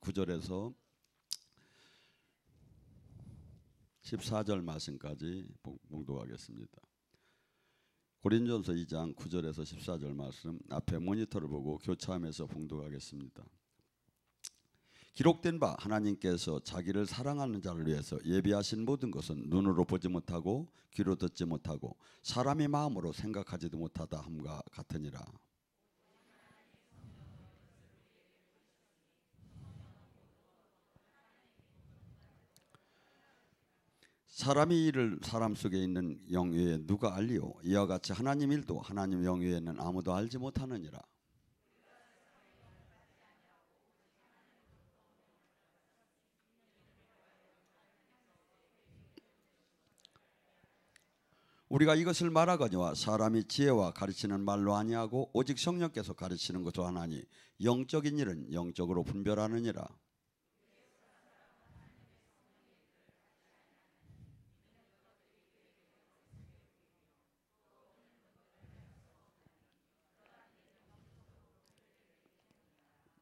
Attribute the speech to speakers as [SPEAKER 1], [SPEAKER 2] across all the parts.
[SPEAKER 1] 9절에서 14절 말씀까지 봉독하겠습니다. 고린도전서 2장 9절에서 14절 말씀 앞에 모니터를 보고 교차하면서 봉독하겠습니다. 기록된 바 하나님께서 자기를 사랑하는 자를 위해서 예비하신 모든 것은 눈으로 보지 못하고 귀로 듣지 못하고 사람의 마음으로 생각하지도 못하다 함과 같으니라. 사람의 일을 사람 속에 있는 영 외에 누가 알리오? 이와 같이 하나님 일도 하나님 영 외에는 아무도 알지 못하느니라. 우리가 이것을 말하거니와 사람이 지혜와 가르치는 말로 아니하고 오직 성령께서 가르치는 것으로 하나니 영적인 일은 영적으로 분별하느니라.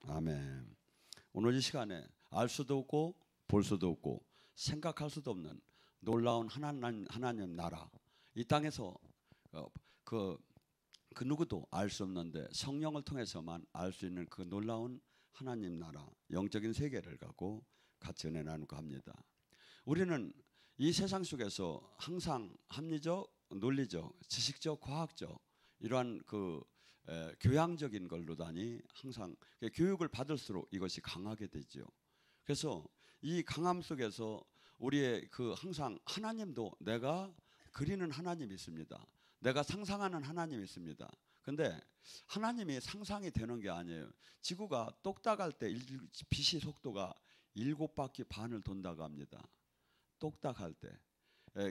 [SPEAKER 1] 아멘. 오늘 이 시간에 알 수도 없고 볼 수도 없고 생각할 수도 없는 놀라운 하나님 나라, 이 땅에서 그 누구도 알 수 없는데 성령을 통해서만 알 수 있는 그 놀라운 하나님 나라, 영적인 세계를 갖고 같이 은혜 나누고 합니다. 우리는 이 세상 속에서 항상 합리적, 논리적, 지식적, 과학적 이러한 교양적인 걸로다니 항상 교육을 받을수록 이것이 강하게 되죠. 그래서 이 강함 속에서 우리의 항상 하나님도 내가 그리는 하나님이 있습니다. 내가 상상하는 하나님이 있습니다. 근데 하나님이 상상이 되는 게 아니에요. 지구가 똑딱할 때 빛의 속도가 7바퀴 반을 돈다고 합니다. 똑딱할 때.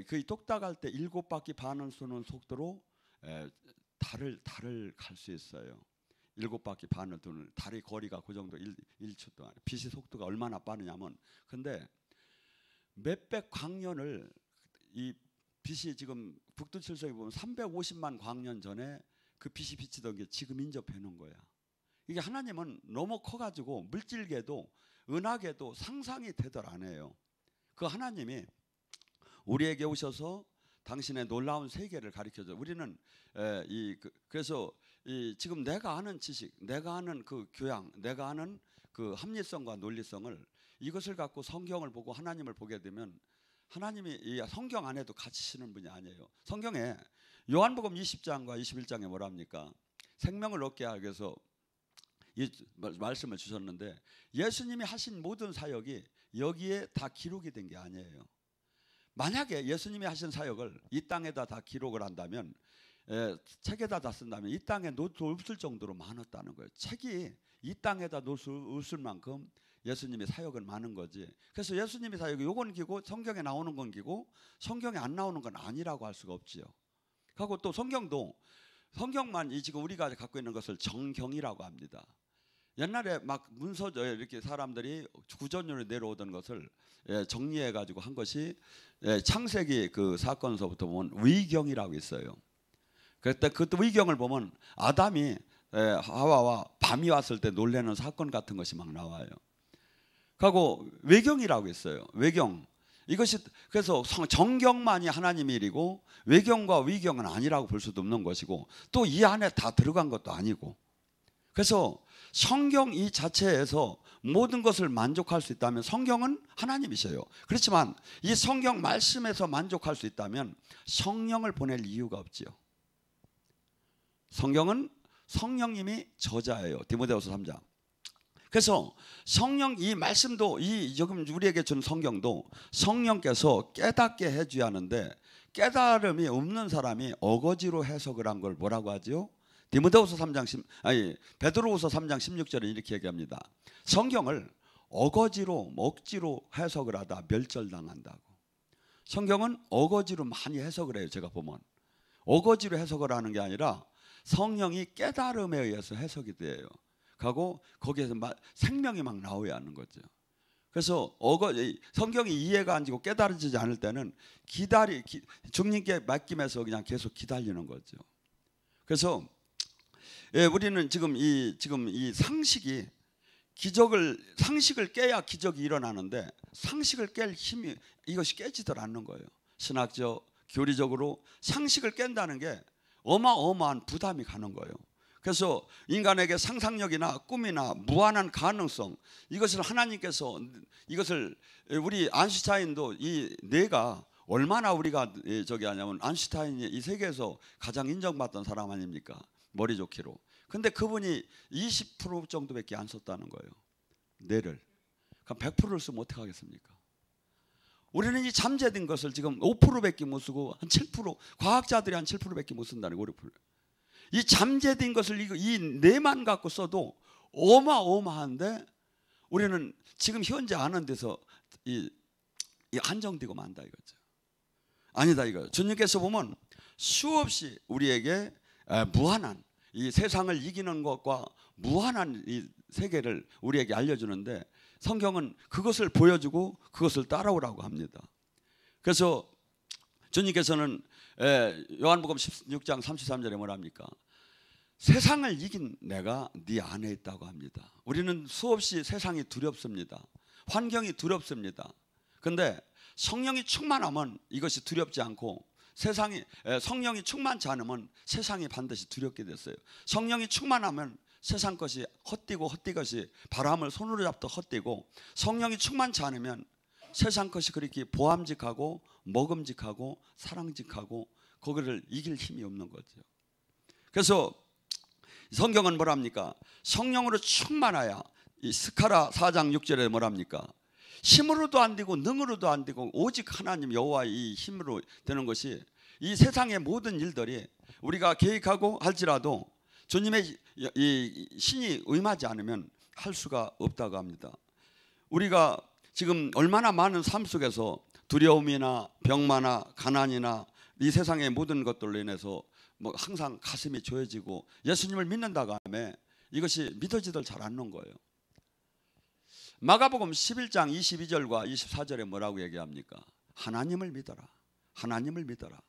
[SPEAKER 1] 그 똑딱할 때 7바퀴 반을 쏘는 속도로 달을 갈 수 있어요. 7바퀴 반을 도는 달의 거리가 그 정도 1초 동안. 빛의 속도가 얼마나 빠르냐면, 근데 몇백 광년을 이 빛이 지금 북두칠성에 보면 350만 광년 전에 그 빛이 비치던 게 지금 인접해 놓은 거야. 이게 하나님은 너무 커가지고 물질계도 은하계도 상상이 되들 안 해요. 그 하나님이 우리에게 오셔서 당신의 놀라운 세계를 가르쳐줘. 우리는 그래서 지금 내가 아는 지식, 내가 아는 그 교양, 내가 아는 그 합리성과 논리성을 이것을 갖고 성경을 보고 하나님을 보게 되면 하나님이 이 성경 안에도 갇히시는 분이 아니에요. 성경에 요한복음 20장과 21장에 뭐라 합니까? 생명을 얻게 하기 위해서 이 말씀을 주셨는데 예수님이 하신 모든 사역이 여기에 다 기록이 된 게 아니에요. 만약에 예수님이 하신 사역을 이 땅에다 다 기록을 한다면, 책에다 다 쓴다면 이 땅에 놓을 수 없을 정도로 많았다는 거예요. 책이 이 땅에다 놓을 수 없을 만큼 예수님의 사역은 많은 거지. 그래서 예수님의 사역이 요건 기고 성경에 나오는 건 기고 성경에 안 나오는 건 아니라고 할 수가 없지요. 그리고 또 성경만 지금 우리가 갖고 있는 것을 정경이라고 합니다. 옛날에 막 문서죠. 이렇게 사람들이 구전으로 내려오던 것을 정리해 가지고 한 것이 창세기 그 사건서부터 보면 위경이라고 있어요. 그때 그것도 위경을 보면 아담이 하와와 밤이 왔을 때 놀라는 사건 같은 것이 막 나와요. 그리고 외경이라고 있어요. 외경. 이것이 그래서 정경만이 하나님의 일이고 외경과 위경은 아니라고 볼 수도 없는 것이고 또 이 안에 다 들어간 것도 아니고, 그래서 성경 이 자체에서 모든 것을 만족할 수 있다면 성경은 하나님이셔요. 그렇지만 이 성경 말씀에서 만족할 수 있다면 성령을 보낼 이유가 없지요. 성경은 성령님이 저자예요. 디모데후서 3장. 그래서 성령 이 말씀도 이 지금 우리에게 준 성경도 성령께서 깨닫게 해줘야 하는데 깨달음이 없는 사람이 어거지로 해석을 한 걸 뭐라고 하죠? 디모데후서 3장 베드로후서 3장 16절에 이렇게 얘기합니다. 성경을 어거지로 억지로 해석을 하다 멸절당한다고. 성경은 어거지로 많이 해석을 해요. 제가 보면 어거지로 해석을 하는 게 아니라 성령이 깨달음에 의해서 해석이 돼요. 하고 거기에서 생명이 막 나오야 하는 거죠. 그래서 성경이 이해가 안 되고 깨달아지지 않을 때는 주님께 맡기면서 그냥 계속 기다리는 거죠. 그래서 우리는 지금 이 상식이 상식을 깨야 기적이 일어나는데 상식을 깰 힘이 이것이 깨지들 않는 거예요. 신학적, 교리적으로 상식을 깬다는 게 어마어마한 부담이 가는 거예요. 그래서 인간에게 상상력이나 꿈이나 무한한 가능성, 이것을 하나님께서 이것을 우리 아인슈타인도 이 뇌가 얼마나 우리가 저기 하냐면 아인슈타인이 이 세계에서 가장 인정받던 사람 아닙니까? 머리 좋기로. 근데 그분이 20% 정도밖에 안 썼다는 거예요. 뇌를. 그럼 100%를 쓰면 어떻게 하겠습니까? 우리는 이 잠재된 것을 지금 5%밖에 못 쓰고 한 7%, 과학자들이 한 7%밖에 못 쓴다는 거예요. 5%. 이 잠재된 것을 이 뇌만 갖고 써도 어마어마한데 우리는 지금 현재 아는 데서 이 한정되고 만다 이거죠. 아니다 이거예요. 주님께서 보면 수없이 우리에게 무한한 이 세상을 이기는 것과 무한한 이 세계를 우리에게 알려주는데 성경은 그것을 보여주고 그것을 따라오라고 합니다. 그래서 주님께서는 요한복음 16장 33절에 뭐랍니까? 세상을 이긴 내가 네 안에 있다고 합니다. 우리는 수없이 세상이 두렵습니다. 환경이 두렵습니다. 근데 성령이 충만하면 이것이 두렵지 않고 성령이 충만치 않으면 세상이 반드시 두렵게 됐어요. 성령이 충만하면 세상 것이 헛되고 헛되것이 바람을 손으로 잡듯 헛되고 성령이 충만치 않으면 세상 것이 그렇게 보암직하고 먹음직하고 사랑직하고 거기를 이길 힘이 없는 거죠. 그래서 성경은 뭐랍니까? 성령으로 충만하여 이 스가랴 4장 6절에 뭐랍니까? 힘으로도 안 되고 능으로도 안 되고 오직 하나님 여호와의 이 힘으로 되는 것이 이 세상의 모든 일들이 우리가 계획하고 할지라도 주님의 이 신이 임하지 않으면 할 수가 없다고 합니다. 우리가 지금 얼마나 많은 삶 속에서 두려움이나 병마나 가난이나 이 세상의 모든 것들로 인해서 뭐 항상 가슴이 조여지고 예수님을 믿는다고 하면 이것이 믿어지들 잘 않는 거예요. 마가복음 11장 22절과 24절에 뭐라고 얘기합니까? 하나님을 믿어라. 하나님을 믿어라.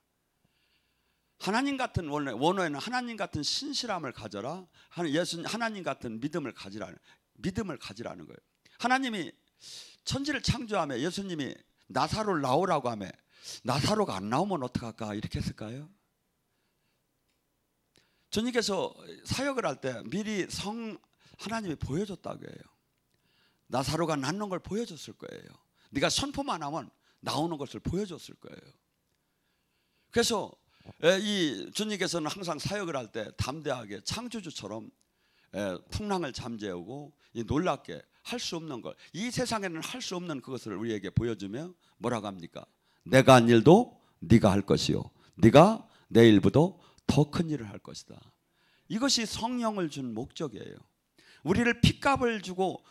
[SPEAKER 1] 하나님 같은 원어에는 하나님 같은 신실함을 가져라. 하나님 같은 믿음을 가지라는 거예요. 하나님이 천지를 창조하며 예수님이 나사로를 나오라고 하며 나사로가 안 나오면 어떡할까 이렇게 했을까요? 주님께서 사역을 할 때 미리 하나님이 보여줬다고 해요. 나사로가 낫는 걸 보여줬을 거예요. 네가 선포만 하면 나오는 것을 보여줬을 거예요. 그래서 이 주님께서는 항상 사역을 할 때 담대하게 창조주처럼 풍랑을 잠재우고 놀랍게 할 수 없는 걸, 이 세상에는 할 수 없는 그것을 우리에게 보여주며 뭐라고 합니까? 내가 한 일도 네가 할 것이요 네가 내 일보다 더 큰 일을 할 것이다. 이것이 성령을 준 목적이에요. 우리를 핏값을 주고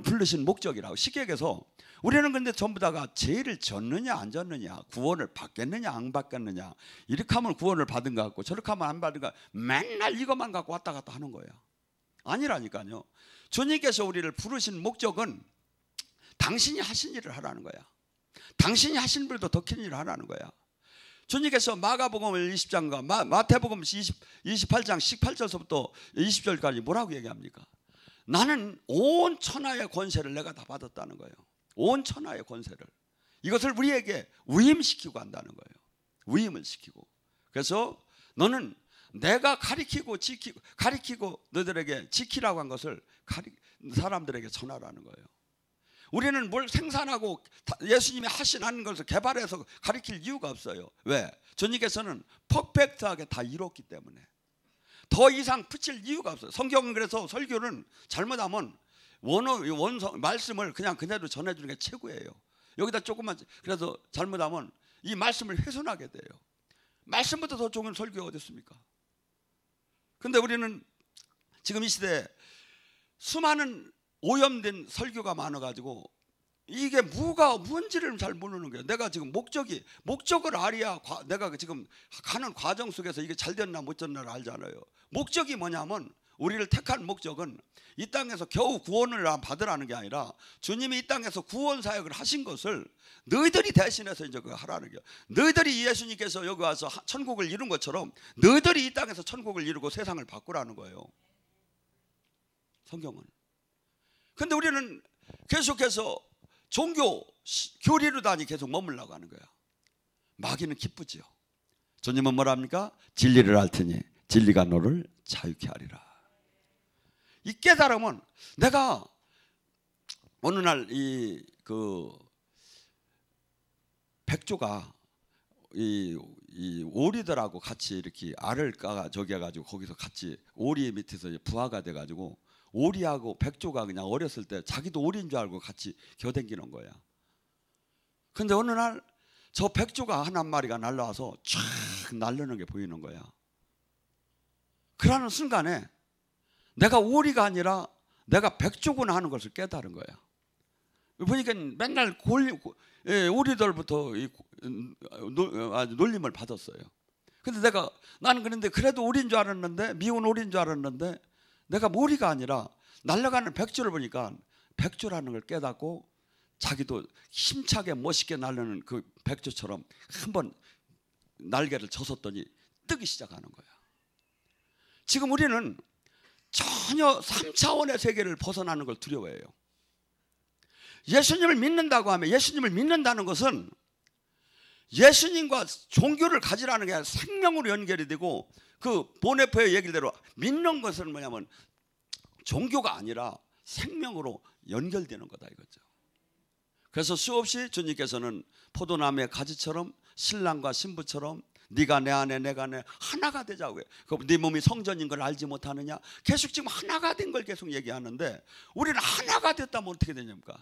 [SPEAKER 1] 부르신 목적이라고. 쉽게 얘기해서 우리는 근데 전부 다가 죄를 졌느냐 안 졌느냐, 구원을 받겠느냐 안 받겠느냐, 이렇게 하면 구원을 받은 것 같고 저렇게 하면 안 받은 것 같고 맨날 이것만 갖고 왔다 갔다 하는 거예요. 아니라니까요. 주님께서 우리를 부르신 목적은 당신이 하신 일을 하라는 거야. 당신이 하신 일도 더 큰 일을 하라는 거야. 주님께서 마가복음 20장과 마태복음 28장 18절서부터 20절까지 뭐라고 얘기합니까? 나는 온 천하의 권세를 내가 다 받았다는 거예요. 온 천하의 권세를. 이것을 우리에게 위임시키고 한다는 거예요. 위임을 시키고. 그래서 너는 내가 가리키고 너희들에게 지키라고 한 것을 사람들에게 전하라는 거예요. 우리는 뭘 생산하고 예수님이 하신 것을 개발해서 가리킬 이유가 없어요. 왜? 주님께서는 퍼펙트하게 다 이뤘기 때문에 더 이상 붙일 이유가 없어요. 성경은 그래서 설교는 잘못하면 원성 말씀을 그냥 그대로 전해주는 게 최고예요. 여기다 조금만, 그래서 잘못하면 이 말씀을 훼손하게 돼요. 말씀부터 더 좋은 설교가 어디 있습니까? 근데 우리는 지금 이 시대에 수많은 오염된 설교가 많아가지고 이게 뭔지를 잘 모르는 거예요. 내가 지금 목적을 알아야 내가 지금 가는 과정 속에서 이게 잘 됐나 못 됐나를 알잖아요. 목적이 뭐냐면 우리를 택한 목적은 이 땅에서 겨우 구원을 받으라는 게 아니라 주님이 이 땅에서 구원 사역을 하신 것을 너희들이 대신해서 이제 그거 하라는 거예요. 너희들이 예수님께서 여기 와서 천국을 이룬 것처럼 너희들이 이 땅에서 천국을 이루고 세상을 바꾸라는 거예요. 성경은. 근데 우리는 계속해서 종교 교리로다니 계속 머물러고 하는 거야. 마귀는 기쁘지요. 주님은 뭐랍니까? 진리를 알 테니 진리가 너를 자유케 하리라. 이 깨달음은 내가 어느 날 이 백조가 이 오리들하고 같이 이렇게 알을 까가 저기 해가지고 거기서 같이 오리 밑에서 부하가 돼가지고 오리하고 백조가 그냥 어렸을 때 자기도 오리인 줄 알고 같이 겨댕기는 거야. 근데 어느 날 저 백조가 한 마리가 날라와서 쫙 날르는 게 보이는 거야. 그러는 순간에 내가 오리가 아니라 내가 백조구나 하는 것을 깨달은 거야. 보니까 맨날 오리들부터 놀림을 받았어요. 근데 나는 그런데 그래도 오리인 줄 알았는데, 미운 오리인 줄 알았는데, 내가 오리가 아니라 날아가는 백조를 보니까 백조라는 걸 깨닫고 자기도 힘차게 멋있게 날르는 그 백조처럼 한번 날개를 쳤었더니 뜨기 시작하는 거야. 지금 우리는 전혀 3차원의 세계를 벗어나는 걸 두려워해요. 예수님을 믿는다고 하면, 예수님을 믿는다는 것은 예수님과 종교를 가지라는 게 아니라 생명으로 연결이 되고, 그 보네포의 얘기대로 믿는 것은 뭐냐면 종교가 아니라 생명으로 연결되는 거다 이거죠. 그래서 수없이 주님께서는 포도나무의 가지처럼 신랑과 신부처럼 네가 내 안에 내가 내 하나가 되자고 해요. 네 몸이 성전인 걸 알지 못하느냐? 계속 지금 하나가 된 걸 계속 얘기하는데, 우리는 하나가 됐다면 어떻게 되냐니까?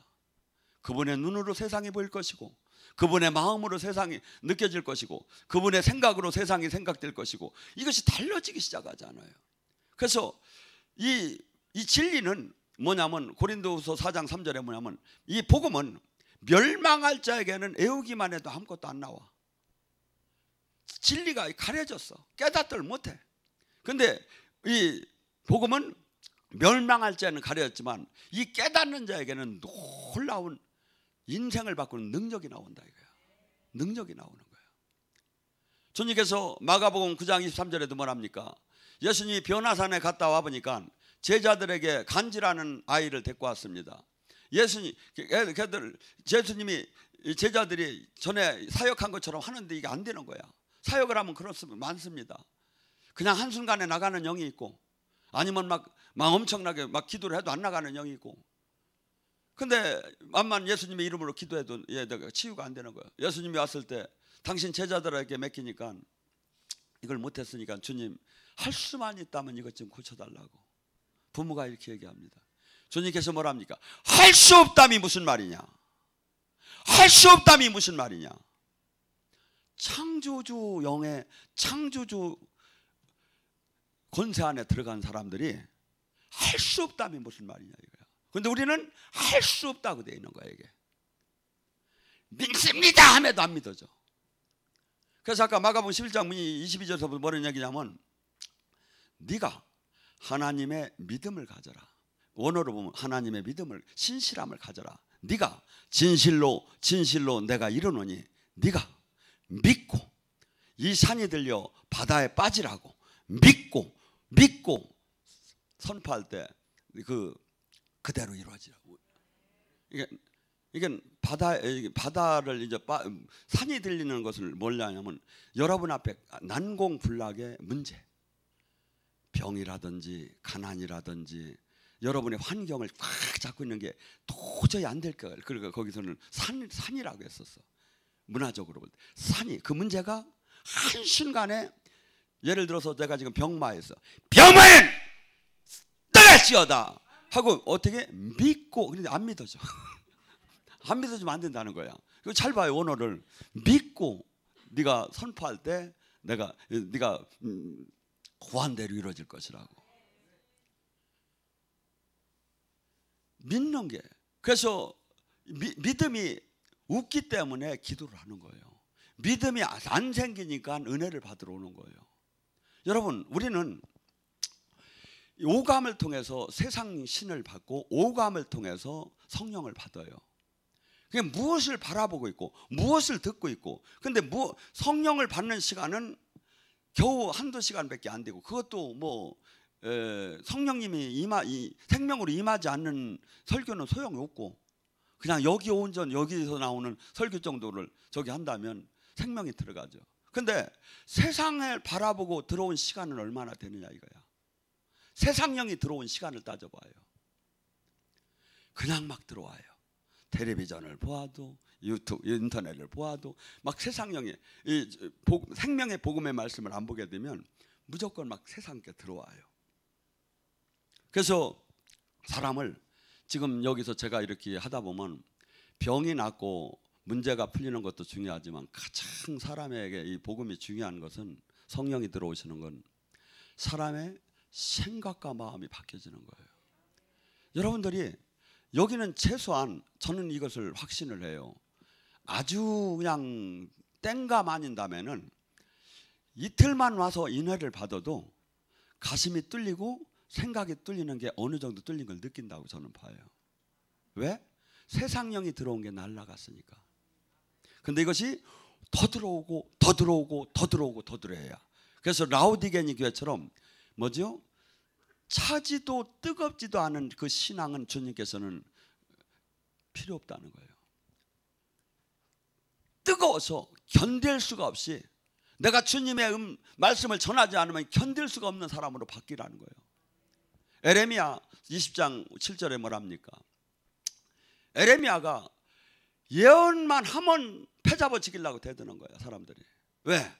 [SPEAKER 1] 그분의 눈으로 세상이 보일 것이고, 그분의 마음으로 세상이 느껴질 것이고, 그분의 생각으로 세상이 생각될 것이고, 이것이 달라지기 시작하잖아요. 그래서 이 진리는 뭐냐면, 고린도후서 4장 3절에 뭐냐면, 이 복음은 멸망할 자에게는 애우기만 해도 아무것도 안 나와. 진리가 가려졌어. 깨닫들 못해. 근데 이 복음은 멸망할 자는 가려졌지만 이 깨닫는 자에게는 놀라운 인생을 바꾸는 능력이 나온다 이거야. 능력이 나오는 거야. 주님께서 마가복음 9장 23절에도 뭐랍니까? 예수님이 변화산에 갔다 와 보니까 제자들에게 간지라는 아이를 데리고 왔습니다. 예수님이 제자들이 전에 사역한 것처럼 하는데 이게 안 되는 거야. 사역을 하면 그렇습니다. 많습니다. 그냥 한순간에 나가는 영이 있고, 아니면 막 엄청나게 막 기도를 해도 안 나가는 영이 있고. 근데 암만 예수님의 이름으로 기도해도 치유가 안 되는 거예요. 예수님이 왔을 때 당신 제자들에게 맡기니까 이걸 못했으니까 주님 할 수만 있다면 이것 좀 고쳐달라고. 부모가 이렇게 얘기합니다. 주님께서 뭐랍니까? 할 수 없담이 무슨 말이냐? 할 수 없담이 무슨 말이냐? 창조주 영의 창조주 권세 안에 들어간 사람들이 할 수 없담이 무슨 말이냐 이거야. 근데 우리는 할 수 없다고 되어 있는 거야 이게. 믿습니다 하면도 안 믿어져. 그래서 아까 마가복음 11장 22절에서 뭐라는 얘기냐면, 네가 하나님의 믿음을 가져라. 원어로 보면 하나님의 믿음을, 신실함을 가져라. 네가 진실로 내가 이르노니 네가 믿고 이 산이 들려 바다에 빠지라고 믿고 선포할 때 그대로 이루어지라고. 이게 바다를 이제 산이 들리는 것을 뭐냐면, 여러분 앞에 난공불락의 문제, 병이라든지 가난이라든지 여러분의 환경을 꽉 잡고 있는 게 도저히 안 될 거예요. 그러니까 거기서는 산이라고 했었어. 문화적으로 볼 때 산이, 그 문제가 한순간에, 예를 들어서 내가 지금 병마에서 병마는 떠날지어다 하고 어떻게 믿고, 그런데 안 믿어져. 안 믿어주면 안 된다는 거야. 이거 잘 봐요. 원어를 믿고 네가 선포할 때 네가 구한 대로 이루어질 것이라고. 믿는 게, 그래서 믿음이 웃기 때문에 기도를 하는 거예요. 믿음이 안 생기니까 은혜를 받으러 오는 거예요. 여러분, 우리는 오감을 통해서 세상 신을 받고 오감을 통해서 성령을 받아요. 그게 무엇을 바라보고 있고 무엇을 듣고 있고, 근데 성령을 받는 시간은 겨우 한두 시간밖에 안 되고, 그것도 뭐 성령님이 생명으로 임하지 않는 설교는 소용이 없고, 그냥 여기 온전 여기서 나오는 설교 정도를 저기 한다면 생명이 들어가죠. 근데 세상을 바라보고 들어온 시간은 얼마나 되느냐 이거야. 세상령이 들어온 시간을 따져봐요. 그냥 막 들어와요. 텔레비전을 보아도, 유튜브, 인터넷을 보아도 막 세상령이 생명의 복음의 말씀을 안 보게 되면 무조건 막 세상께 들어와요. 그래서 사람을 지금 여기서 제가 이렇게 하다 보면 병이 낫고 문제가 풀리는 것도 중요하지만 가장 사람에게 이 복음이 중요한 것은, 성령이 들어오시는 건 사람의 생각과 마음이 바뀌어지는 거예요. 여러분들이 여기는 최소한 저는 이것을 확신을 해요. 아주 그냥 땡감 아닌다면은 이틀만 와서 인회를 받아도 가슴이 뚫리고 생각이 뚫리는 게 어느 정도 뚫린 걸 느낀다고 저는 봐요. 왜? 세상령이 들어온 게 날아갔으니까. 근데 이것이 더 들어오고 더 들어오고 더 들어오고 더 들어야. 그래서 라우디게니 교회처럼 뭐죠? 차지도 뜨겁지도 않은 그 신앙은 주님께서는 필요 없다는 거예요. 뜨거워서 견딜 수가 없이, 내가 주님의 말씀을 전하지 않으면 견딜 수가 없는 사람으로 바뀌라는 거예요. 에레미야 20장 7절에 뭐랍니까? 에레미야가 예언만 하면 패잡아 죽이려고 대드는 거야, 사람들이. 왜?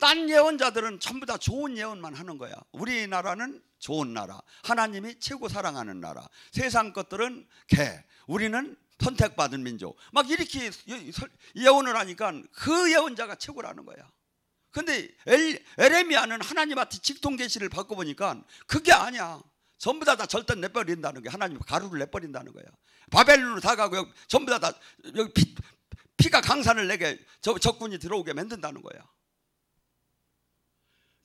[SPEAKER 1] 딴 예언자들은 전부 다 좋은 예언만 하는 거야. 우리나라는 좋은 나라, 하나님이 최고 사랑하는 나라, 세상 것들은 개, 우리는 선택받은 민족, 막 이렇게 예언을 하니까 그 예언자가 최고라는 거야. 근데 에레미야는 하나님한테 직통계시를 받고 보니까 그게 아니야. 전부 다 절대 내버린다는 거야. 하나님 가루를 내버린다는 거야. 바벨론으로 다 가고 전부 다 여기 피가 강산을 내게 적군이 들어오게 만든다는 거야.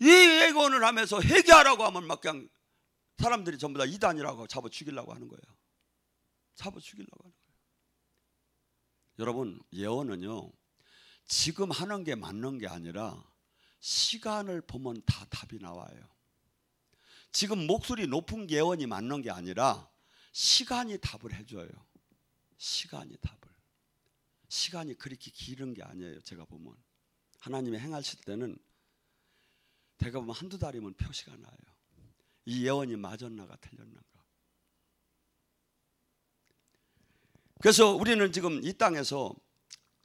[SPEAKER 1] 이 예언을 하면서 회개하라고 하면 막 그냥 사람들이 전부 다 이단이라고 잡아 죽이려고 하는 거야. 잡아 죽이려고 하는 거야. 여러분, 예언은요, 지금 하는 게 맞는 게 아니라 시간을 보면 다 답이 나와요. 지금 목소리 높은 예언이 맞는 게 아니라 시간이 답을 해줘요. 시간이 답을. 시간이 그렇게 길은 게 아니에요. 제가 보면 하나님이 행하실 때는 제가 보면 한두 달이면 표시가 나요. 이 예언이 맞았나가 틀렸나가. 그래서 우리는 지금 이 땅에서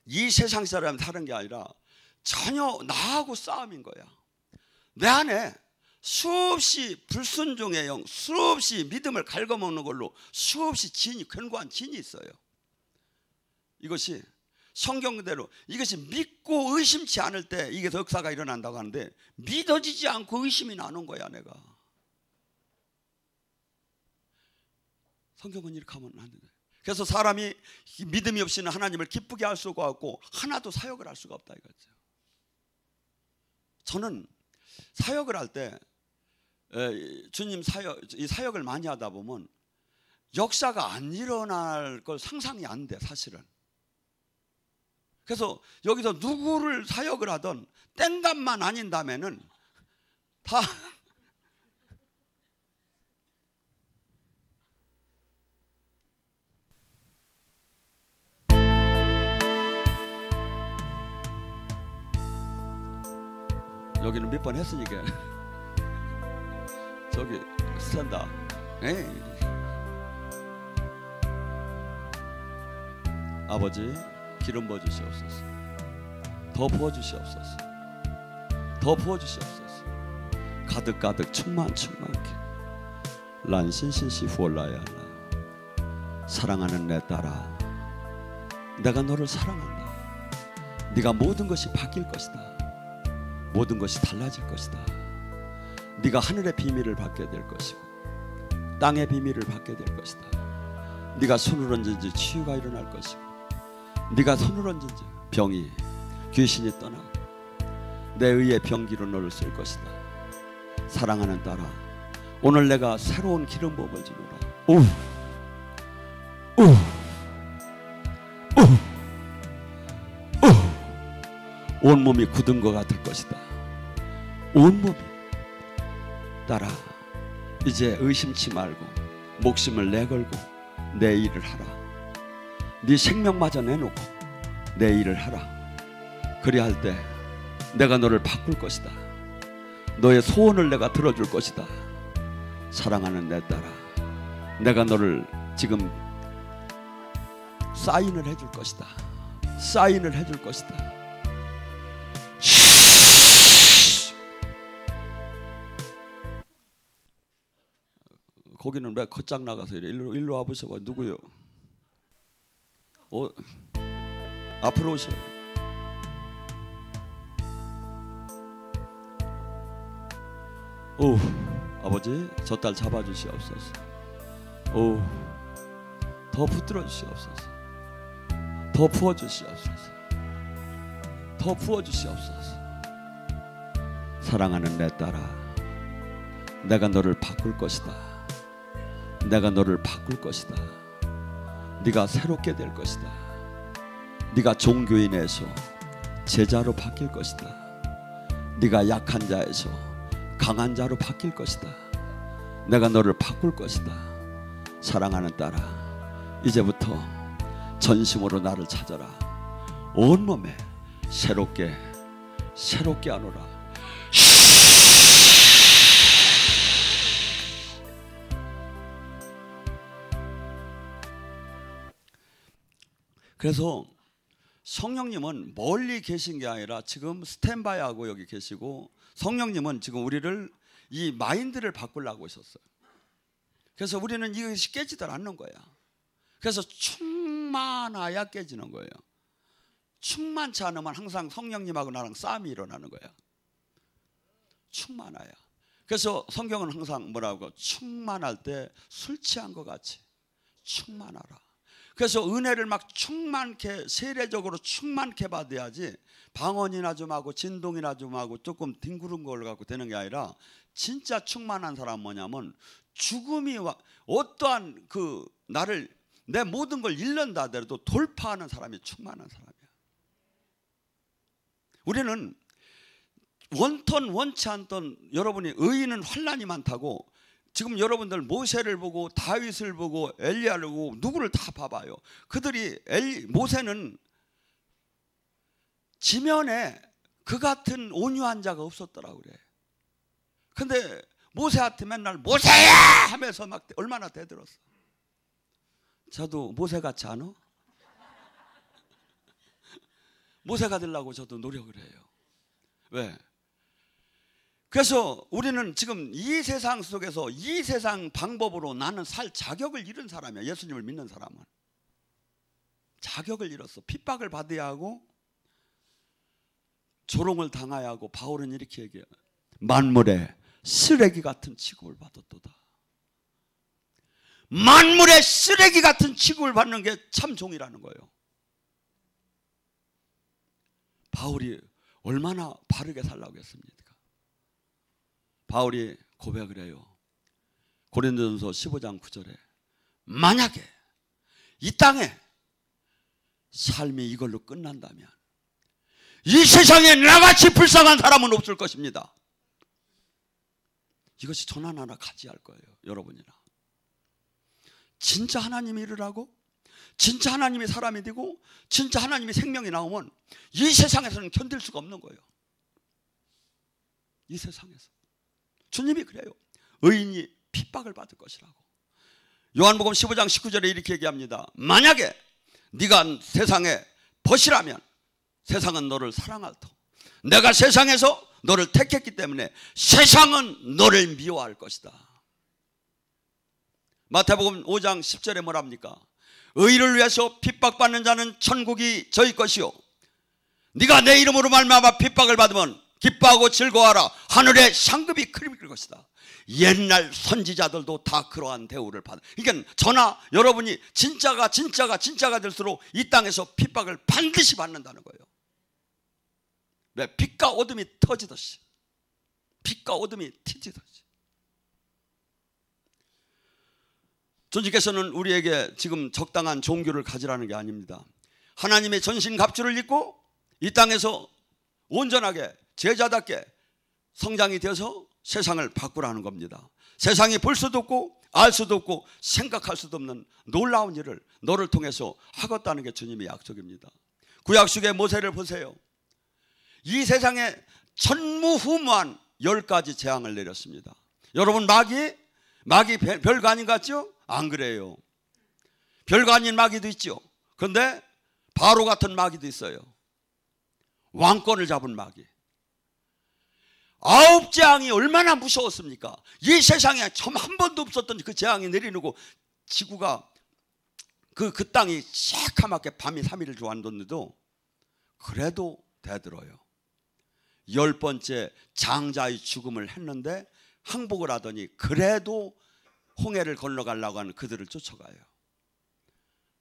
[SPEAKER 1] 이 세상 사람 사는 게 아니라 전혀 나하고 싸움인 거야. 내 안에 수없이 불순종의 영, 수없이 믿음을 갉아먹는 걸로 수없이 견고한 진이 있어요. 이것이 성경대로 이것이 믿고 의심치 않을 때 이게 역사가 일어난다고 하는데, 믿어지지 않고 의심이 나는 거야. 내가 성경은 이렇게 하면 안 된다. 그래서 사람이 믿음이 없이는 하나님을 기쁘게 할 수가 없고 하나도 사역을 할 수가 없다 이거죠. 저는 사역을 할 때 주님 이 사역을 많이 하다 보면 역사가 안 일어날 걸 상상이 안 돼, 사실은. 그래서 여기서 누구를 사역을 하던 땡감만 아닌다면은 다 여기는 몇 번 했으니까 저기 스탠다. 아버지, 기름 부어 주시옵소서. 더 부어 주시옵소서. 더 부어 주시옵소서. 가득가득 충만게. 란신신시 후올라야나. 사랑하는 내 딸아, 내가 너를 사랑한다. 네가 모든 것이 바뀔 것이다. 모든 것이 달라질 것이다. 네가 하늘의 비밀을 받게 될 것이고 땅의 비밀을 받게 될 것이다. 네가 손을 얹은지 치유가 일어날 것이고, 네가 손을 얹은지 병이, 귀신이 떠나 내 의의 병기로 너를 쓸 것이다. 사랑하는 딸아, 오늘 내가 새로운 기름 부음을 주노라. 온몸이 굳은 것 같을 것이다. 온몸이. 딸아, 이제 의심치 말고 목숨을 내걸고 내 일을 하라. 네 생명마저 내놓고 내 일을 하라. 그리할 때 내가 너를 바꿀 것이다. 너의 소원을 내가 들어줄 것이다. 사랑하는 내 딸아, 내가 너를 지금 사인을 해줄 것이다. 사인을 해줄 것이다. 거기는 왜 걷장 나가서 이래. 일로 와보셔봐. 누구요? 앞으로 오셔요. 오, 아버지 저 딸 잡아주시옵소서. 오, 더 붙들어 주시옵소서. 더 부어 주시옵소서. 더 부어 주시옵소서. 사랑하는 내 딸아, 내가 너를 바꿀 것이다. 내가 너를 바꿀 것이다. 네가 새롭게 될 것이다. 네가 종교인에서 제자로 바뀔 것이다. 네가 약한 자에서 강한 자로 바뀔 것이다. 내가 너를 바꿀 것이다. 사랑하는 딸아, 이제부터 전심으로 나를 찾아라. 온몸에 새롭게 하노라. 그래서 성령님은 멀리 계신 게 아니라 지금 스탠바이하고 여기 계시고, 성령님은 지금 우리를 이 마인드를 바꾸려고 하셨어요. 그래서 우리는 이것이 깨지들 않는 거야. 그래서 충만해야 깨지는 거예요. 충만치 않으면 항상 성령님하고 나랑 싸움이 일어나는 거야. 충만해야. 그래서 성경은 항상 뭐라고, 충만할 때 술 취한 것 같이 충만하라. 그래서 은혜를 막 충만케, 세례적으로 충만케 받아야지 방언이나 좀 하고 진동이나 좀 하고 조금 뒹구른 걸 갖고 되는 게 아니라, 진짜 충만한 사람은 뭐냐면 죽음이 어떠한 나를, 내 모든 걸 잃는다 하더라도 돌파하는 사람이 충만한 사람이야. 우리는 원턴 원치 않던, 여러분이 의인은 환난이 많다고, 지금 여러분들 모세를 보고 다윗을 보고 엘리야를 보고 누구를 다 봐봐요. 그들이 모세는 지면에 그 같은 온유한 자가 없었더라고 그래. 근데 모세한테 맨날 모세야 하면서 막 얼마나 대들었어. 저도 모세같이 않아? 모세가 되려고 저도 노력을 해요. 왜? 그래서 우리는 지금 이 세상 속에서 이 세상 방법으로 나는 살 자격을 잃은 사람이야. 예수님을 믿는 사람은 자격을 잃었어. 핍박을 받아야 하고 조롱을 당해야 하고. 바울은 이렇게 얘기해요. 만물의 쓰레기 같은 취급을 받았도다. 만물의 쓰레기 같은 취급을 받는 게 참 종이라는 거예요. 바울이 얼마나 바르게 살라고 했습니까? 바울이 고백을 해요. 고린도전서 15장 9절에 만약에 이 땅에 삶이 이걸로 끝난다면 이 세상에 나같이 불쌍한 사람은 없을 것입니다. 이것이 전 하나 가지할 거예요. 여러분이나 진짜 하나님이 일을 진짜 하나님이 사람이 되고 진짜 하나님이 생명이 나오면 이 세상에서는 견딜 수가 없는 거예요. 이 세상에서 주님이 그래요. 의인이 핍박을 받을 것이라고. 요한복음 15장 19절에 이렇게 얘기합니다. 만약에 네가 세상에 벗이라면 세상은 너를 사랑할 터. 내가 세상에서 너를 택했기 때문에 세상은 너를 미워할 것이다. 마태복음 5장 10절에 뭐랍니까? 의를 위해서 핍박받는 자는 천국이 저희 것이요, 네가 내 이름으로 말미암아 핍박을 받으면 기뻐하고 즐거워하라. 하늘의 상급이 크릴 것이다. 옛날 선지자들도 다 그러한 대우를 받아. 그러니까 저나 여러분이 진짜가 될수록 이 땅에서 핍박을 반드시 받는다는 거예요. 왜? 빛과 어둠이 터지듯이, 빛과 어둠이 튀지듯이. 주님께서는 우리에게 지금 적당한 종교를 가지라는 게 아닙니다. 하나님의 전신갑주를 입고 이 땅에서 온전하게 제자답게 성장이 되어서 세상을 바꾸라는 겁니다. 세상이 볼 수도 없고 알 수도 없고 생각할 수도 없는 놀라운 일을 너를 통해서 하겠다는 게 주님의 약속입니다. 구약시대 모세를 보세요. 이 세상에 전무후무한 10가지 재앙을 내렸습니다. 여러분, 마귀 별거 아닌 것 같죠? 안 그래요. 별거 아닌 마귀도 있죠. 그런데 바로 같은 마귀도 있어요. 왕권을 잡은 마귀. 9재앙이 얼마나 무서웠습니까? 이 세상에 참 한 번도 없었던 그 재앙이 내리고 지구가 그 땅이 새카맣게 밤이 3일을 좋았는데도 그래도 대들어요. 10번째 장자의 죽음을 했는데 항복을 하더니 그래도 홍해를 건너가려고 하는 그들을 쫓아가요.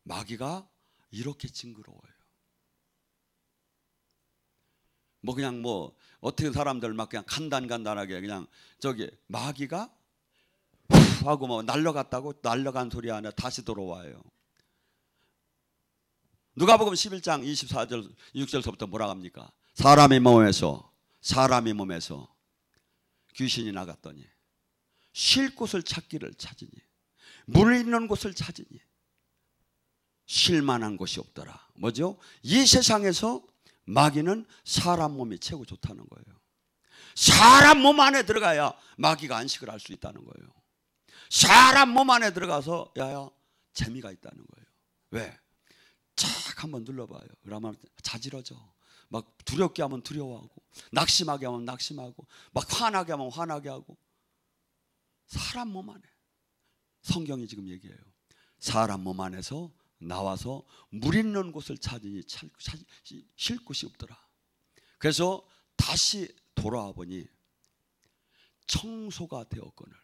[SPEAKER 1] 마귀가 이렇게 징그러워요. 그냥 어떻게 사람들 막 그냥 간단하게 그냥 저기 마귀가 하고 날려갔다고 날려간 소리 안에 다시 돌아와요. 누가복음 11장 24절 6절서부터 뭐라 합니까? 사람의 몸에서 귀신이 나갔더니 쉴 곳을 찾기를 찾으니 물 있는 곳을 찾으니 쉴 만한 곳이 없더라. 뭐죠? 이 세상에서 마귀는 사람 몸이 최고 좋다는 거예요. 사람 몸 안에 들어가야 마귀가 안식을 할 수 있다는 거예요. 사람 몸 안에 들어가서 야야 재미가 있다는 거예요. 왜? 쫙 한번 눌러봐요. 그러면 자지러져. 막 두렵게 하면 두려워하고, 낙심하게 하면 낙심하고, 막 화나게 하면 화나게 하고. 사람 몸 안에. 성경이 지금 얘기해요. 사람 몸 안에서 나와서 물 있는 곳을 찾으니 쉴 곳이 없더라. 그래서 다시 돌아와 보니 청소가 되었거늘.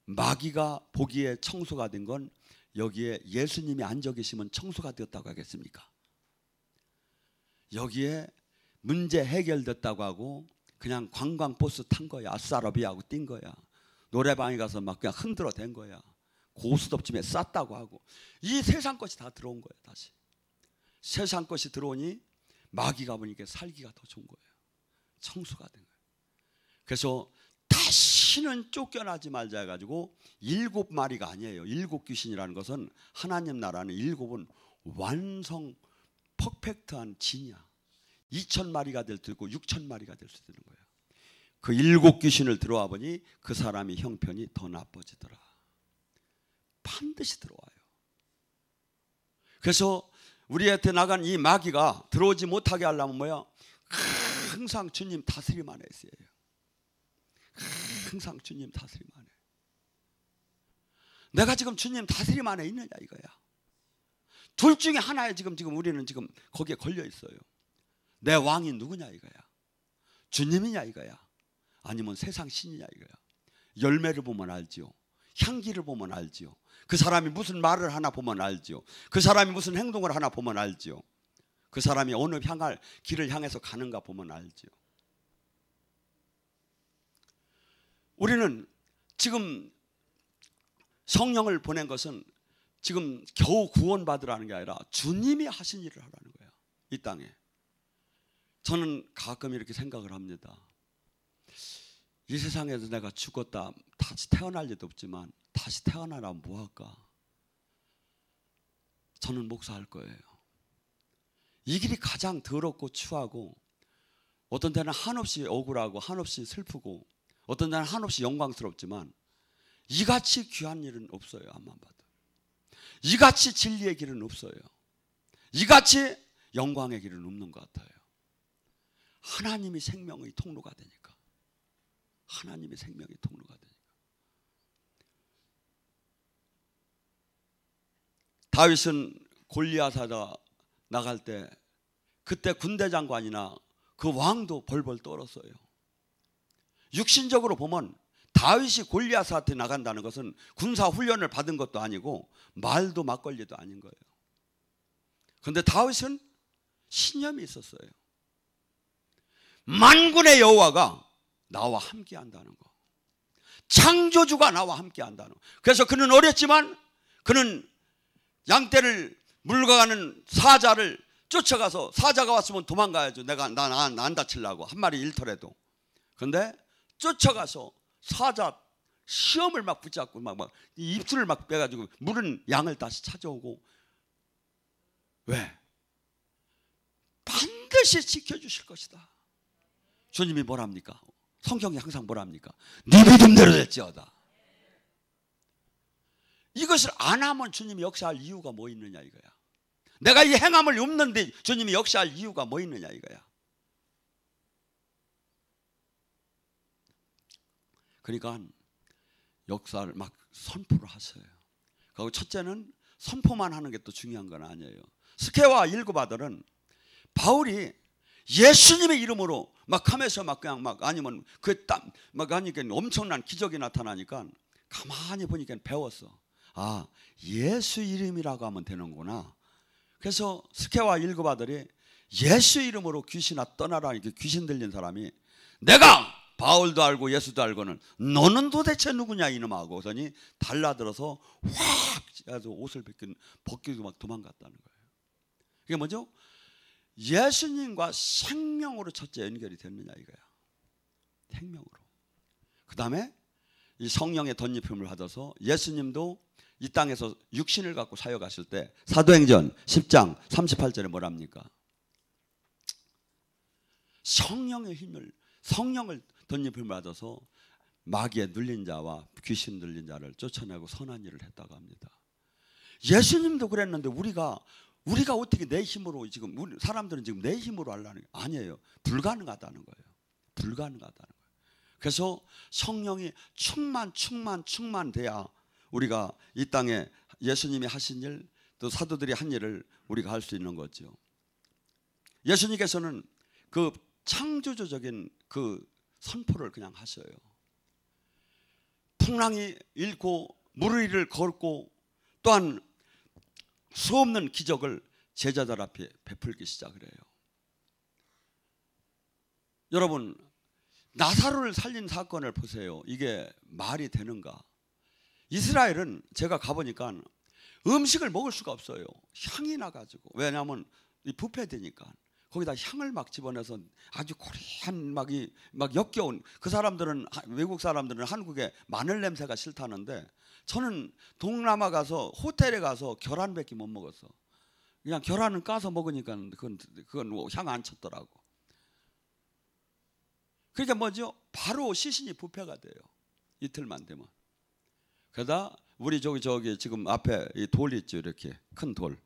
[SPEAKER 1] 마귀가 보기에 청소가 된 건 여기에 예수님이 앉아 계시면 청소가 되었다고 하겠습니까? 여기에 문제 해결됐다고 하고 그냥 관광버스 탄 거야. 아싸라비하고 뛴 거야. 노래방에 가서 막 그냥 흔들어 댄 거야. 고스톱집에 쌌다고 하고 이 세상 것이 다 들어온 거예요. 다시 세상 것이 들어오니 마귀가 보니까 살기가 더 좋은 거예요. 청소가 된 거예요. 그래서 다시는 쫓겨나지 말자 해가지고 7마리가 아니에요. 7귀신이라는 것은 하나님 나라는 7은 완성 퍼펙트한 진이야. 2,000마리가 될 수도 있고 6,000마리가 될 수도 있는 거예요. 그 7귀신을 들어와 보니 그 사람이 형편이 더 나빠지더라. 반드시 들어와요. 그래서 우리한테 나간 이 마귀가 들어오지 못하게 하려면 뭐야? 항상 주님 다스림 안에 있어요. 항상 주님 다스림 안에. 내가 지금 주님 다스림 안에 있느냐 이거야. 둘 중에 하나에 지금 우리는 지금 거기에 걸려 있어요. 내 왕이 누구냐 이거야. 주님이냐 이거야. 아니면 세상 신이냐 이거야. 열매를 보면 알지요. 향기를 보면 알지요. 그 사람이 무슨 말을 하나 보면 알지요. 그 사람이 무슨 행동을 하나 보면 알지요. 그 사람이 어느 길을 향해서 가는가 보면 알지요. 우리는 지금 성령을 보낸 것은 지금 겨우 구원받으라는 게 아니라 주님이 하신 일을 하라는 거야. 이 땅에. 저는 가끔 이렇게 생각을 합니다. 이 세상에서 내가 죽었다 다시 태어날 일도 없지만 다시 태어나라면 뭐 할까? 저는 목사할 거예요. 이 길이 가장 더럽고 추하고 어떤 때는 한없이 억울하고 한없이 슬프고 어떤 때는 한없이 영광스럽지만 이같이 귀한 일은 없어요. 암만 봐도. 이같이 진리의 길은 없어요. 이같이 영광의 길은 없는 것 같아요. 하나님이 생명의 통로가 되니까. 하나님의 생명의 통로가 되니까. 다윗은 골리앗하다 나갈 때 그때 군대 장관이나 그 왕도 벌벌 떨었어요. 육신적으로 보면 다윗이 골리앗한테 나간다는 것은 군사 훈련을 받은 것도 아니고 말도 막걸리도 아닌 거예요. 그런데 다윗은 신념이 있었어요. 만군의 여호와가 나와 함께 한다는 거. 창조주가 나와 함께 한다는 거. 그래서 그는 어렸지만 그는 양떼를 물어가는 사자를 쫓아가서 사자가 왔으면 도망가야죠. 난 안 다치려고 한 마리 잃더라도. 그런데 쫓아가서 시험을 막 붙잡고 막 입술을 막 빼가지고 물은 양을 다시 찾아오고. 왜? 반드시 지켜주실 것이다. 주님이 뭐랍니까? 성경이 항상 뭐랍니까? 네 믿음대로 될지어다. 이것을 안 하면 주님이 역사할 이유가 뭐 있느냐 이거야. 내가 이 행함을 없는데 주님이 역사할 이유가 뭐 있느냐 이거야. 그러니까 역사를 막 선포를 하세요. 그리고 첫째는 선포만 하는 게 또 중요한 건 아니에요. 스케와 일곱 아들은 바울이 예수님의 이름으로 막 하면서 막 그냥 막 아니면 그 땀 막 하니까 엄청난 기적이 나타나니까 가만히 보니까 배웠어. 아, 예수 이름이라고 하면 되는구나. 그래서 스케와 일곱 아들이 예수 이름으로 귀신아 떠나라 이렇게 귀신 들린 사람이 내가 바울도 알고 예수도 알고는 너는 도대체 누구냐 이놈아 하고서니 달라들어서 확 아주 옷을 벗기고 막 도망갔다는 거예요. 그게 뭐죠? 예수님과 생명으로 첫째 연결이 됐느냐 이거야. 생명으로. 그 다음에 이 성령의 덧입힘을 받아서 예수님도 이 땅에서 육신을 갖고 사역하실 때 사도행전 10장 38절에 뭐랍니까? 성령의 힘을 성령을 덧입힘을 받아서 마귀에 눌린 자와 귀신 들린 자를 쫓아내고 선한 일을 했다고 합니다. 예수님도 그랬는데 우리가 어떻게 내 힘으로 지금 우리 사람들은 지금 내 힘으로 하려는 게 아니에요. 불가능하다는 거예요. 불가능하다는 거예요. 그래서 성령이 충만돼야 우리가 이 땅에 예수님이 하신 일, 또 사도들이 한 일을 우리가 할 수 있는 거죠. 예수님께서는 그 창조주적인 그 선포를 그냥 하셔요. 풍랑이 일고 물 위를 걷고 또한 수없는 기적을 제자들 앞에 베풀기 시작을 해요. 여러분, 나사로를 살린 사건을 보세요. 이게 말이 되는가? 이스라엘은 제가 가보니까 음식을 먹을 수가 없어요. 향이 나가지고. 왜냐하면 이 부패되니까. 거기다 향을 막 집어내서 아주 고리한 막 역겨운, 그 사람들은, 외국 사람들은 한국에 마늘 냄새가 싫다는데 저는 동남아 가서 호텔에 가서 계란밖에 못 먹었어. 그냥 계란은 까서 먹으니까 그건 뭐 향 안 쳤더라고. 그러니까 뭐죠? 바로 시신이 부패가 돼요. 이틀만 되면. 그러다 우리 저기 지금 앞에 이 돌 있죠, 이렇게 큰 돌,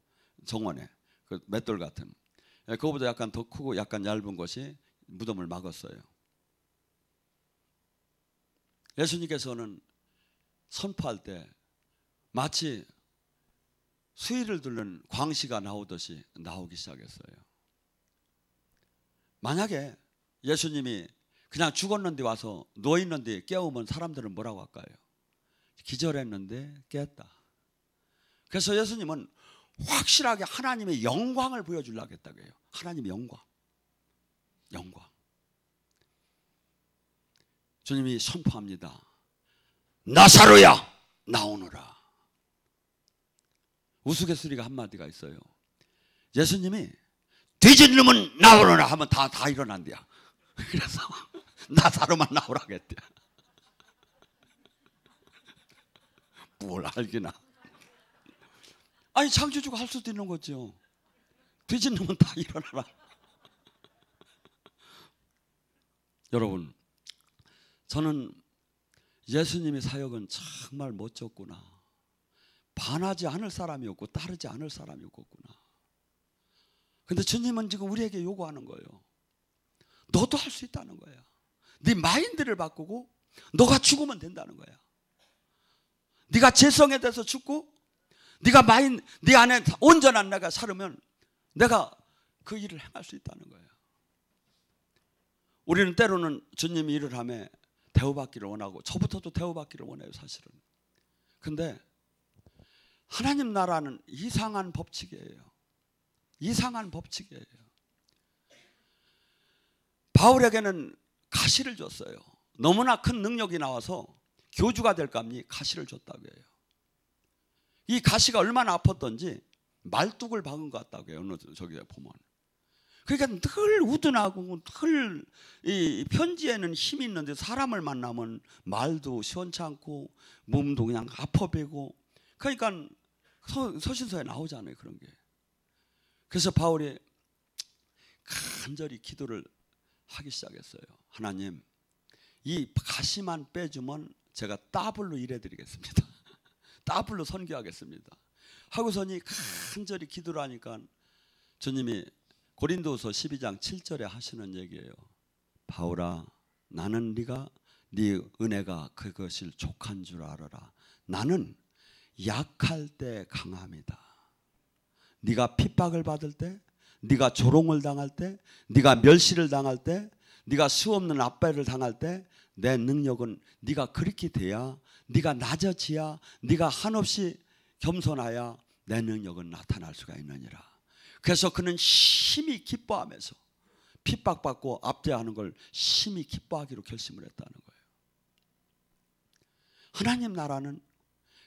[SPEAKER 1] 정원에 그 맷돌 같은. 그거보다 약간 더 크고 약간 얇은 것이 무덤을 막았어요. 예수님께서는 선포할 때 마치 수위를 두른 광시가 나오듯이 나오기 시작했어요. 만약에 예수님이 그냥 죽었는데 와서 누워있는데 깨우면 사람들은 뭐라고 할까요? 기절했는데 깼다. 그래서 예수님은 확실하게 하나님의 영광을 보여주려고 했다고 해요. 하나님의 영광. 주님이 선포합니다. 나사로야 나오너라. 우스갯소리가 한마디가 있어요. 예수님이 뒤진 놈은 나오너라 하면 다 일어난대요. 그래서 나사로만 나오라고 했대요. 뭘 알기나. 아니 창조주가 할 수도 있는 거죠. 뒤진 놈은 다 일어나라. 여러분, 저는 예수님의 사역은 정말 멋졌구나. 반하지 않을 사람이 없고 따르지 않을 사람이 없구나. 근데 주님은 지금 우리에게 요구하는 거예요. 너도 할 수 있다는 거야. 네 마인드를 바꾸고 너가 죽으면 된다는 거야. 네가 죄성에 대해서 죽고 네 안에 온전한 내가 살으면 내가 그 일을 행할 수 있다는 거야. 우리는 때로는 주님이 일을 하며 대우받기를 원하고 저부터도 대우받기를 원해요, 사실은. 근데 하나님 나라는 이상한 법칙이에요. 이상한 법칙이에요. 바울에게는 가시를 줬어요. 너무나 큰 능력이 나와서 교주가 될감니 가시를 줬다고 해요. 이 가시가 얼마나 아팠던지 말뚝을 박은 것 같다고 해요. 어느 저기에 보면. 그러니까 늘 우둔하고 늘 이 편지에는 힘이 있는데 사람을 만나면 말도 시원찮고 몸도 그냥 아파배고, 그러니까 서신서에 나오잖아요, 그런 게. 그래서 바울이 간절히 기도를 하기 시작했어요. 하나님, 이 가시만 빼주면 제가 더블로 일해드리겠습니다. 더블로 선교하겠습니다. 하고서니 간절히 기도를 하니까 주님이 고린도서 12장 7절에 하시는 얘기예요. 바울아, 나는 네가 네 은혜가 그것을 족한 줄 알아라. 나는 약할 때 강함이다. 네가 핍박을 받을 때, 네가 조롱을 당할 때, 네가 멸시를 당할 때, 네가 수없는 압배를 당할 때 내 능력은 네가 그렇게 돼야, 네가 낮아지야, 네가 한없이 겸손하야 내 능력은 나타날 수가 있느니라. 그래서 그는 심히 기뻐하면서 핍박받고 압제하는 걸 심히 기뻐하기로 결심을 했다는 거예요. 하나님 나라는,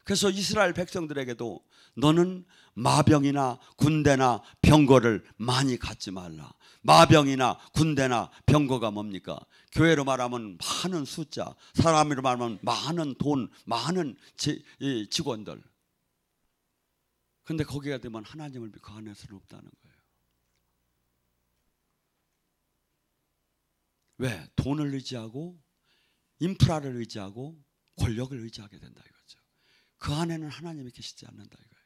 [SPEAKER 1] 그래서 이스라엘 백성들에게도 너는 마병이나 군대나 병거를 많이 갖지 말라. 마병이나 군대나 병거가 뭡니까? 교회로 말하면 많은 숫자, 사람으로 말하면 많은 돈, 많은 직원들. 근데 거기가 되면 하나님을 그 안에서는 없다는 거예요. 왜? 돈을 의지하고 인프라를 의지하고 권력을 의지하게 된다 이거죠. 그 안에는 하나님이 계시지 않는다 이거예요.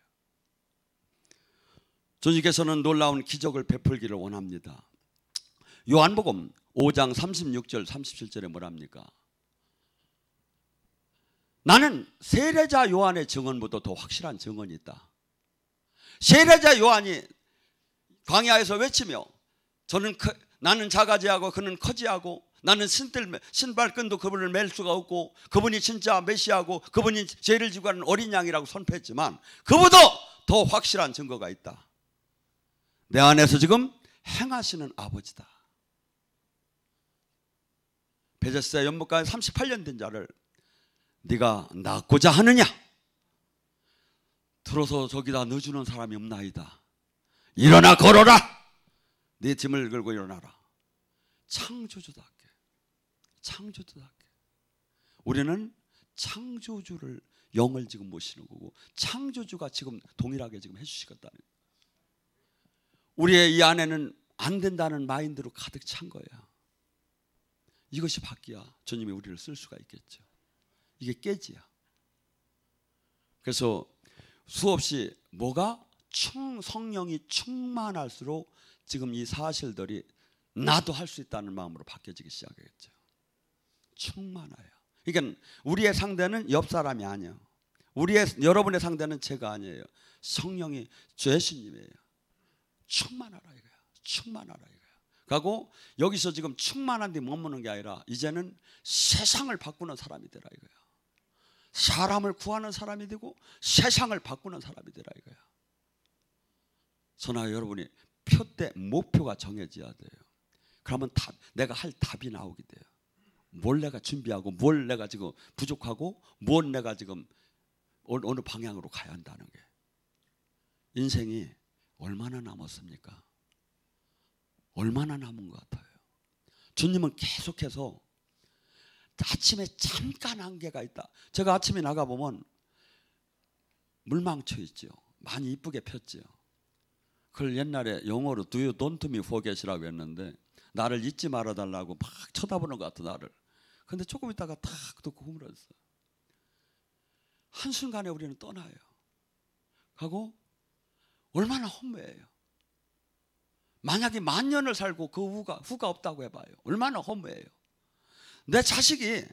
[SPEAKER 1] 주님께서는 놀라운 기적을 베풀기를 원합니다. 요한복음 5장 36절 37절에 뭐랍니까? 나는 세례자 요한의 증언보다 더 확실한 증언이 있다. 세례자 요한이 광야에서 외치며 나는 작아지하고 그는 커지하고, 나는 신발끈도 그분을 맬 수가 없고, 그분이 진짜 메시아고 그분이 죄를 지고 가는 어린 양이라고 선포했지만 그보다 더 확실한 증거가 있다. 내 안에서 지금 행하시는 아버지다. 베데스다 연못가에 38년 된 자를 네가 낳고자 하느냐? 들어서 저기다 넣어주는 사람이 없나이다. 일어나 걸어라. 네 짐을 걸고 일어나라. 창조주답게, 창조주답게. 우리는 창조주를, 영을 지금 모시는 거고, 창조주가 지금 동일하게 지금 해주시겠다는 거예요. 우리의 이 안에는 안 된다는 마인드로 가득 찬 거예요. 이것이 바뀌어야 주님이 우리를 쓸 수가 있겠죠. 이게 깨지야. 그래서 수없이 뭐가 성령이 충만할수록 지금 이 사실들이 나도 할 수 있다는 마음으로 바뀌어지기 시작하겠죠. 충만해요. 그러니까 우리의 상대는 옆 사람이 아니에요. 여러분의 상대는 제가 아니에요. 성령이 예수님이에요. 충만하라 이거야. 충만하라 이거야. 그리고 여기서 지금 충만한 데 머무는 게 아니라 이제는 세상을 바꾸는 사람이 되라 이거야. 사람을 구하는 사람이 되고 세상을 바꾸는 사람이 되라 이거야. 선아 여러분이 표대 목표가 정해져야 돼요. 그러면 내가 할 답이 나오게 돼요. 뭘 내가 준비하고, 뭘 내가 지금 부족하고, 뭘 내가 지금 어느 방향으로 가야 한다는 게. 인생이 얼마나 남았습니까? 얼마나 남은 것 같아요? 주님은 계속해서 아침에 잠깐 한계가 있다. 제가 아침에 나가보면 물망쳐 있죠. 많이 이쁘게 폈죠. 그걸 옛날에 영어로 Do you don't me forget이라고 했는데, 나를 잊지 말아달라고 막 쳐다보는 것 같아 나를. 근데 조금 있다가 탁 듣고 구부러졌어요. 한순간에 우리는 떠나요. 하고 얼마나 허무해요. 만약에 10,000년을 살고 그 후가 없다고 해봐요. 얼마나 허무해요. 내 자식이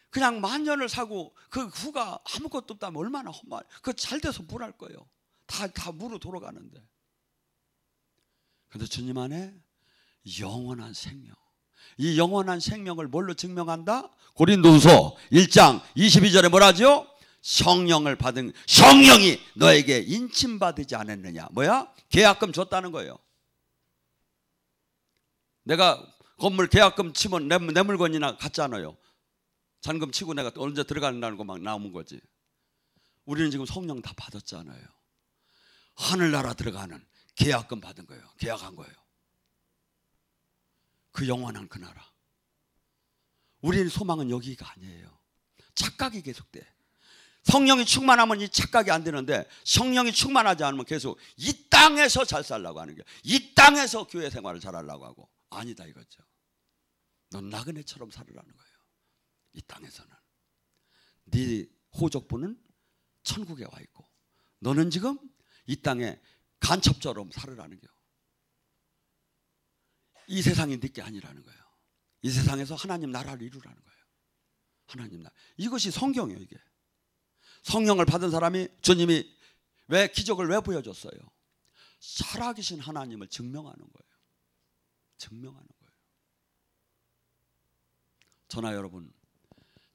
[SPEAKER 1] 그냥 10,000년을 사고 그 후가 아무것도 없다면 얼마나 허무해요. 그거 잘 돼서 뭘 할 거예요. 다 무로 돌아가는데. 그런데 주님 안에 영원한 생명. 이 영원한 생명을 뭘로 증명한다? 고린도후서 1장 22절에 뭐라죠? 성령을 받은, 성령이 너에게 인침받지 않았느냐. 뭐야? 계약금 줬다는 거예요. 내가 건물 계약금 치면 내 물건이나 같잖아요. 잔금 치고 내가 언제 들어간다는 거 막 나오는 거지. 우리는 지금 성령 다 받았잖아요. 하늘나라 들어가는 계약금 받은 거예요. 계약한 거예요. 그 영원한 그 나라. 우리의 소망은 여기가 아니에요. 착각이 계속돼. 성령이 충만하면 이 착각이 안 되는데 성령이 충만하지 않으면 계속 이 땅에서 잘 살라고 하는 거예요. 이 땅에서 교회 생활을 잘하려고 하고. 아니다 이거죠. 넌 나그네처럼 살으라는 거예요. 이 땅에서는. 네 호족부는 천국에 와 있고 너는 지금 이 땅에 간첩처럼 살으라는 거예요. 이 세상이 네 게 아니라는 거예요. 이 세상에서 하나님 나라를 이루라는 거예요. 하나님 나라. 이것이 성경이에요. 이게. 성령을 받은 사람이 주님이 왜 기적을 왜 보여줬어요? 살아계신 하나님을 증명하는 거예요. 증명하는 거예요. 저나 여러분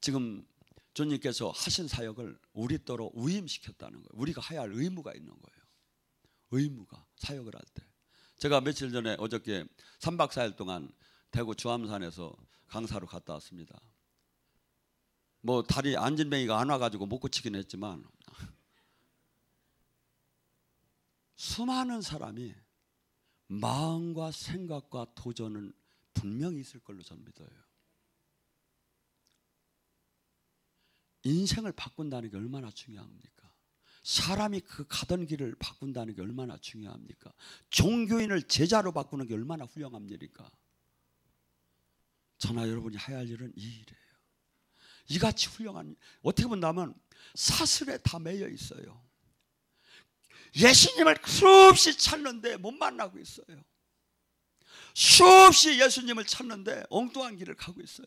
[SPEAKER 1] 지금 주님께서 하신 사역을 우리 또로 위임시켰다는 거예요. 우리가 해야 할 의무가 있는 거예요. 의무가 사역을 할 때. 제가 며칠 전에 어저께 3박 4일 동안 대구 주암산에서 강사로 갔다 왔습니다. 뭐 다리 안진뱅이가 안 와가지고 못 고치긴 했지만 수많은 사람이 마음과 생각과 도전은 분명히 있을 걸로 저는 믿어요. 인생을 바꾼다는 게 얼마나 중요합니까? 사람이 그 가던 길을 바꾼다는 게 얼마나 중요합니까? 종교인을 제자로 바꾸는 게 얼마나 훌륭한 일입니까? 저나 여러분이 해야 할 일은 이 일이에요. 이같이 훌륭한, 어떻게 본다면 사슬에 다 매여 있어요. 예수님을 수없이 찾는데 못 만나고 있어요. 수없이 예수님을 찾는데 엉뚱한 길을 가고 있어요.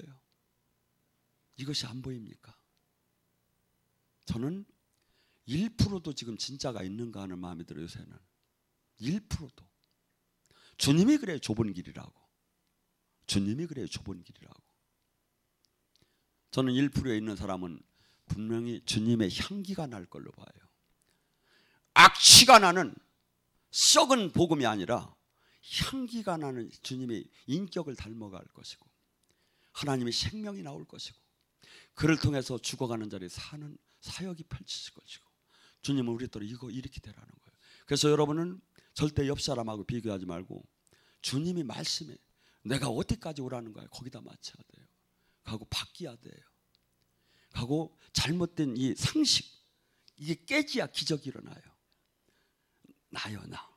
[SPEAKER 1] 이것이 안 보입니까? 저는 1%도 지금 진짜가 있는가 하는 마음이 들어요. 요새는 1%도. 주님이 그래요. 좁은 길이라고. 주님이 그래요. 좁은 길이라고. 저는 1%에 있는 사람은 분명히 주님의 향기가 날 걸로 봐요. 악취가 나는 썩은 복음이 아니라 향기가 나는 주님의 인격을 닮아갈 것이고 하나님의 생명이 나올 것이고 그를 통해서 죽어가는 자리에 사는 사역이 펼쳐질 것이고 주님은 우리 또한 이렇게 되라는 거예요. 그래서 여러분은 절대 옆 사람하고 비교하지 말고 주님이 말씀에 내가 어디까지 오라는 거예요. 거기다 맞춰야 돼요. 가고 바뀌어야 돼요. 가고 잘못된 이 상식 이게 깨지야 기적이 일어나요. 나요 나.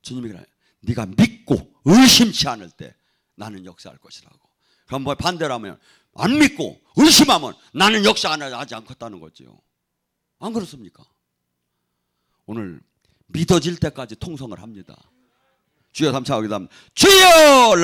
[SPEAKER 1] 주님이 그래요. 네가 믿고 의심치 않을 때 나는 역사할 것이라고. 그럼 뭐 반대로 하면 안 믿고 의심하면 나는 역사 하지 않겠다는 거죠. 안 그렇습니까? 오늘 믿어질 때까지 통성을 합니다. 주여 감사하기도 합니다. 주여